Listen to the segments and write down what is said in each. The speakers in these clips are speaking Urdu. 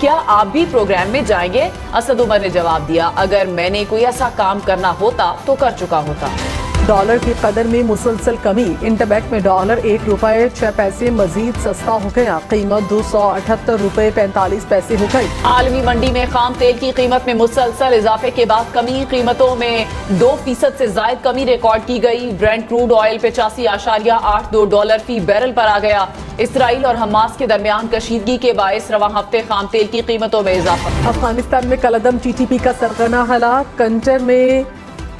کیا آپ بھی پروگرام میں جائیں گے؟ اسد عمر نے جواب دیا، اگر میں نے کوئی ایسا کام کرنا ہوتا تو کر چکا ہوتا۔ ڈالر کی قدر میں مسلسل کمی، انٹربینک میں ڈالر 1 روپے 6 پیسے مزید سستا ہو گیا، قیمت 278 روپے 45 پیسے ہو گئی۔ عالمی منڈی میں خام تیل کی قیمت میں مسلسل اضافے کے بعد کمی، قیمتوں میں 2% سے زائد کمی ریکارڈ کی گئی۔ برینٹ کروڈ آئل 85.82 ڈالر فی بیرل پر آ گیا۔ اسرائیل اور حماس کے درمیان کشیدگی کے باعث رواں ہفتے خام تیل کی قیمتوں میں اضافہ۔ افغانستان میں کالعدم TTP کا سرغنہ ہلاک، کنٹر میں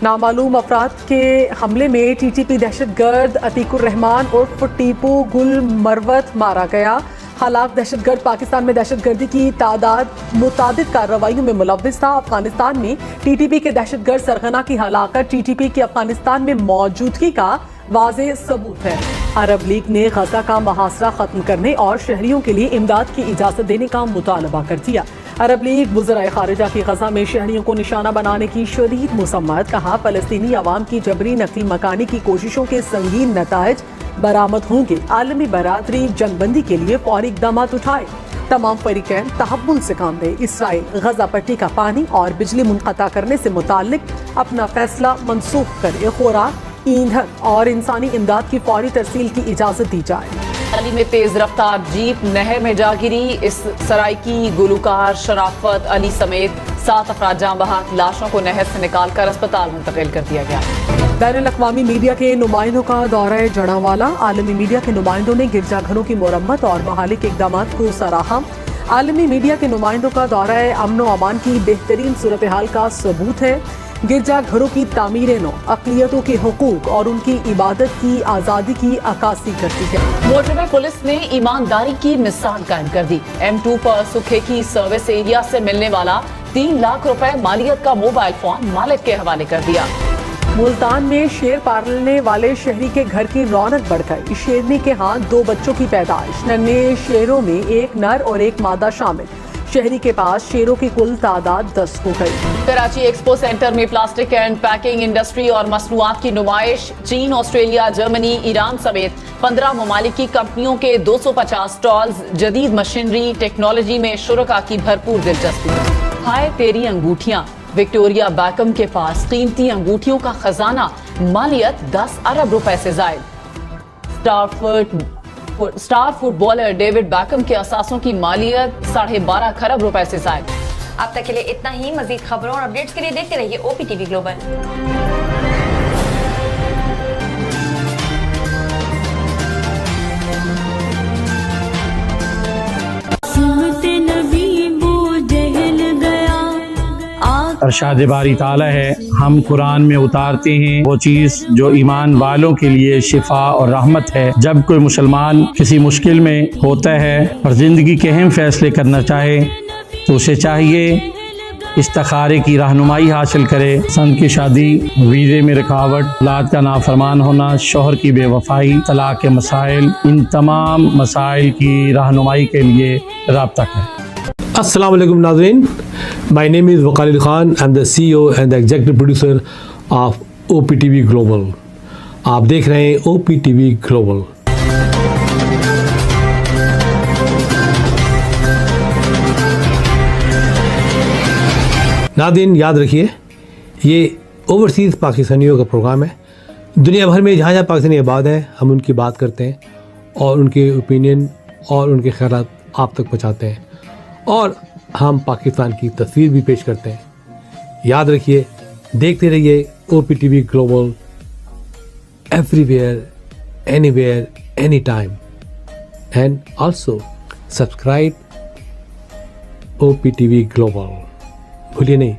نامعلوم افراد کے حملے میں TTP دہشت گرد عتیق الرحمان عرف ٹیپو گل مروت مارا گیا۔ ہلاک دہشت گرد پاکستان میں دہشت گردی کی تعداد متعدد کارروائیوں میں ملوث تھا۔ افغانستان میں TTP کے دہشت گرد سرغنہ کی ہلاکت TTP کی افغانستان میں موجودگی کا واضح ثبوت ہے۔ عرب لیگ نے غزہ کا محاصرہ ختم کرنے اور شہریوں کے لیے امداد کی اجازت دینے کا مطالبہ کر دیا۔ عرب لیگ وزرائے خارجہ کی غزہ میں شہریوں کو نشانہ بنانے کی شدید مذمت، کہا فلسطینی عوام کی جبری نقل مکانی کی کوششوں کے سنگین نتائج برآمد ہوں گے، عالمی برادری جنگ بندی کے لیے فوری اقدامات اٹھائے، تمام فریقین تحمل سے کام دیں، اسرائیل غزہ پٹی کا پانی اور بجلی منقطع کرنے سے متعلق اپنا فیصلہ منسوخ کرے، خوراک، ایندھن اور انسانی امداد کی فوری ترسیل کی اجازت دی جائے۔ علی میں تیز رفتار جیپ نہر میں جا گری، اس سرائکی گلوکار شرافت علی سمیت 7 افراد جاں بحق، لاشوں کو نہر سے نکال کر اسپتال منتقل کر دیا گیا۔ بین الاقوامی میڈیا کے نمائندوں کا دورہ جڑاوالا، عالمی میڈیا کے نمائندوں نے گرجا گھروں کی مرمت اور بحالی کے اقدامات کو سراہا۔ عالمی میڈیا کے نمائندوں کا دورہ امن و امان کی بہترین صورتحال کا ثبوت ہے۔ گرجا گھروں کی تعمیر نو اقلیتوں کے حقوق اور ان کی عبادت کی آزادی کی عکاسی کرتی ہے۔ موٹروے پولیس نے ایمانداری کی مثال قائم کر دی، M2 پر سکھے کی سروس ایریا سے ملنے والا 3 لاکھ روپے مالیت کا موبائل فون مالک کے حوالے کر دیا۔ ملتان میں شیر پالنے والے شہری کے گھر کی رونق بڑھ گئی، شیرنی کے ہاں 2 بچوں کی پیدائش، ننھے شیروں میں 1 نر اور 1 مادہ شامل، شہری کے پاس شیروں کی کل تعداد 10 ہو گئی۔ کراچی ایکسپو سینٹر میں پلاسٹک اینڈ پیکنگ انڈسٹری اور مصنوعات کی نمائش، چین، آسٹریلیا، جرمنی، ایران سمیت 15 ممالک کی کمپنیوں کے 250 سٹالز، جدید مشینری ٹیکنالوجی میں شرکاء کی بھرپور دلچسپی۔ ہائے تیری انگوٹھیاں، وکٹوریا بیکم کے پاس قیمتی انگوٹھیوں کا خزانہ، مالیت 10 ارب روپے سے زائد۔ Star footballer David Beckham کے اثاثوں کی مالیت 12.5 کروڑ روپے سے زائد۔ اب تک کے لیے اتنا ہی، مزید خبروں اور اپڈیٹس کے لیے دیکھتے رہیے OPTV گلوبل۔ ارشاد باری تعالیٰ ہے، ہم قرآن میں اتارتے ہیں وہ چیز جو ایمان والوں کے لیے شفا اور رحمت ہے۔ جب کوئی مسلمان کسی مشکل میں ہوتا ہے اور زندگی کے اہم فیصلے کرنا چاہے تو اسے چاہیے استخارے کی رہنمائی حاصل کرے۔ پسند کی شادی، ویزے میں رکاوٹ، اولاد کا نافرمان ہونا، شوہر کی بے وفائی، طلاق کے مسائل، ان تمام مسائل کی رہنمائی کے لیے رابطہ کریں۔ السلام علیکم ناظرین، my name is Waqar Ali Khan, I am the CEO and the executive producer of OPTV global. آپ دیکھ رہے ہیں OPTV گلوبل۔ ناظرین یاد رکھیے، یہ اوورسیز پاکستانیوں کا پروگرام ہے۔ دنیا بھر میں جہاں جہاں پاکستانی آباد ہیں، ہم ان کی بات کرتے ہیں اور ان کے اوپینین اور ان کے خیالات آپ تک پہنچاتے ہیں، اور ہم پاکستان کی تصویر بھی پیش کرتے ہیں۔ یاد رکھیے، دیکھتے رہیے OPTV global, everywhere, anywhere, any time, and also subscribe OPTV global. بھولیے نہیں،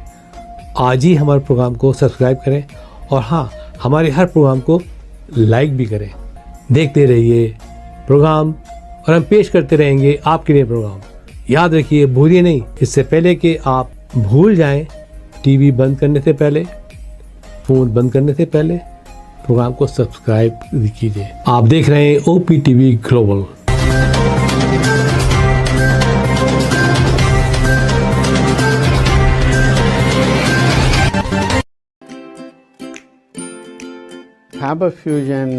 آج ہی ہمارے پروگرام کو سبسکرائب کریں، اور ہاں، ہمارے ہر پروگرام کو لائک بھی کریں۔ دیکھتے رہیے پروگرام، اور ہم پیش کرتے رہیں گے آپ کے لیے پروگرام۔ یاد رکھیے، بھولیے نہیں، اس سے پہلے کہ آپ بھول جائیں، ٹی وی بند کرنے سے پہلے، فون بند کرنے سے پہلے پروگرام کو سبسکرائب کیجیے۔ آپ دیکھ رہے ہیں OPTV global. Faber Fusion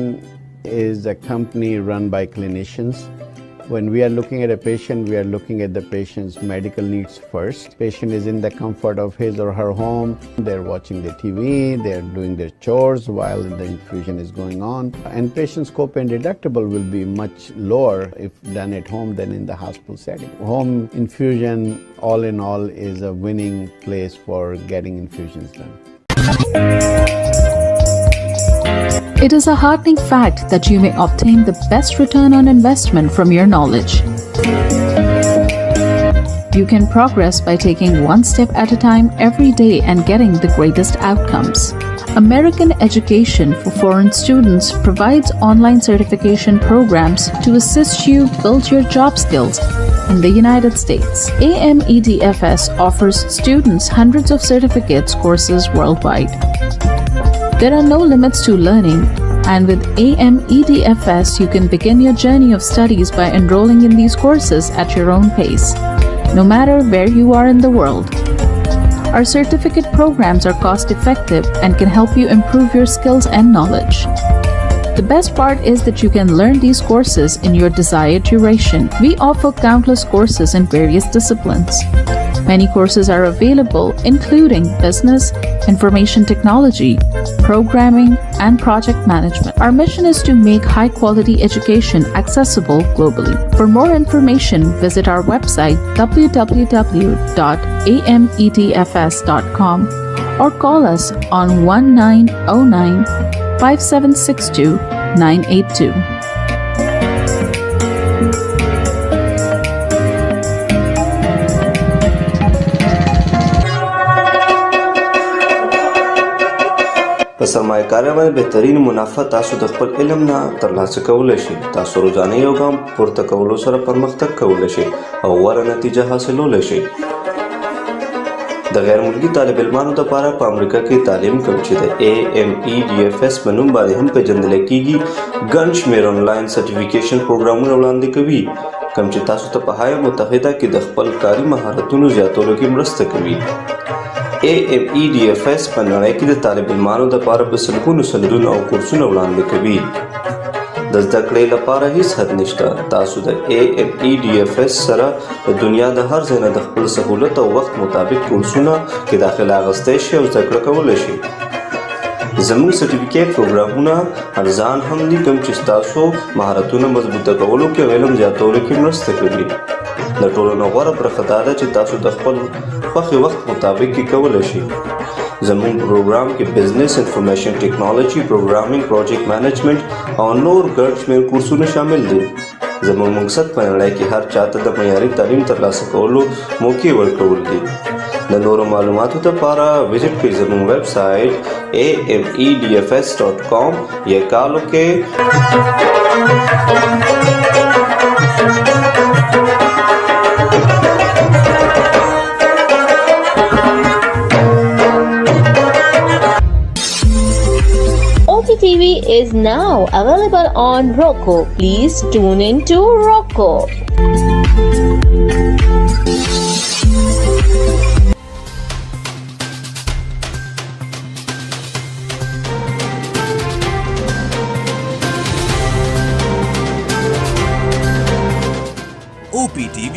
is a company run by clinicians. When we are looking at a patient, we are looking at the patient's medical needs first. Patient is in the comfort of his or her home. They're watching the TV, they're doing their chores while the infusion is going on. And patient's copay and deductible will be much lower if done at home than in the hospital setting. Home infusion, all in all, is a winning place for getting infusions done. It is a heartening fact that you may obtain the best return on investment from your knowledge. You can progress by taking one step at a time every day and getting the greatest outcomes. American Education for Foreign Students provides online certification programs to assist you build your job skills in the United States. AMEDFS offers students hundreds of certificates courses worldwide. There are no limits to learning, and with AMEDFS, you can begin your journey of studies by enrolling in these courses at your own pace, no matter where you are in the world. Our certificate programs are cost-effective and can help you improve your skills and knowledge. The best part is that you can learn these courses in your desired duration. We offer countless courses in various disciplines. Many courses are available, including business, information technology, programming, and project management. Our mission is to make high-quality education accessible globally. For more information, visit our website www.amedfs.com or call us on 1909-5762-982. په سرمایه‌کارۍ باندې بهترین منافع تاسو د خپل علم نه ترلاسه کولی شئ. تاسو روزانه یو ګام پورته کولو سره پرمختګ کولی شئ او غوره نتیجه حاصلولی شئ. د غیر ملکي طالب علمانو لپاره په امریکا کې تعلیم کوم چې د AMEDFS په نوم باندې هم پیژندل کیږي ګڼ شمېر آنلاین سرټیفیکیشن پروګرامونه وړاندې کوي کوم چې تاسو ته په هایه متحده کې د خپل کاري مهارتونو زیاتولو کې مرسته کوي. AMEDFS په نړۍ کې د طالب علمانو لپاره په سلګونو سندونه او کورسونه وړاندې کوي. د زده کړې لپاره هیڅ حد نشته. تاسو د AMEDFS سره د دنیا د هر ځای نه د خپل سهولت او وخت مطابق کورسونه کې داخله اخیستی شئ او زده کړه کولی شئ. زموږ سرټیفیکیټ پروګرامونه ارزان هم دي کوم چې ستاسو مهارتونه مضبوطه کولو کې او علم زیاتولو کې مرسته کوي. د ټولو نه غوره برخه دا ده چې تاسو د خپل خوښې وخت مطابق کې کولی شئ. زموږ پروګرام کې بزنس، انفارمیشن ټیکنالوجي، پروګرامینګ، پروجیکټ مینجمنټ او نور ګڼ شمېر کورسونه شامل دي. زموږ مقصد په نړۍ کې هر چاته د معیاري تعلیم ترلاسه کولو موقع ورکول دي. د نورو معلوماتو لپاره وزټ کړئ زموږ ویب سایټ amedfs.com یا کال وکړئ TV is now available on Roku. Please tune in to Roku. OPTV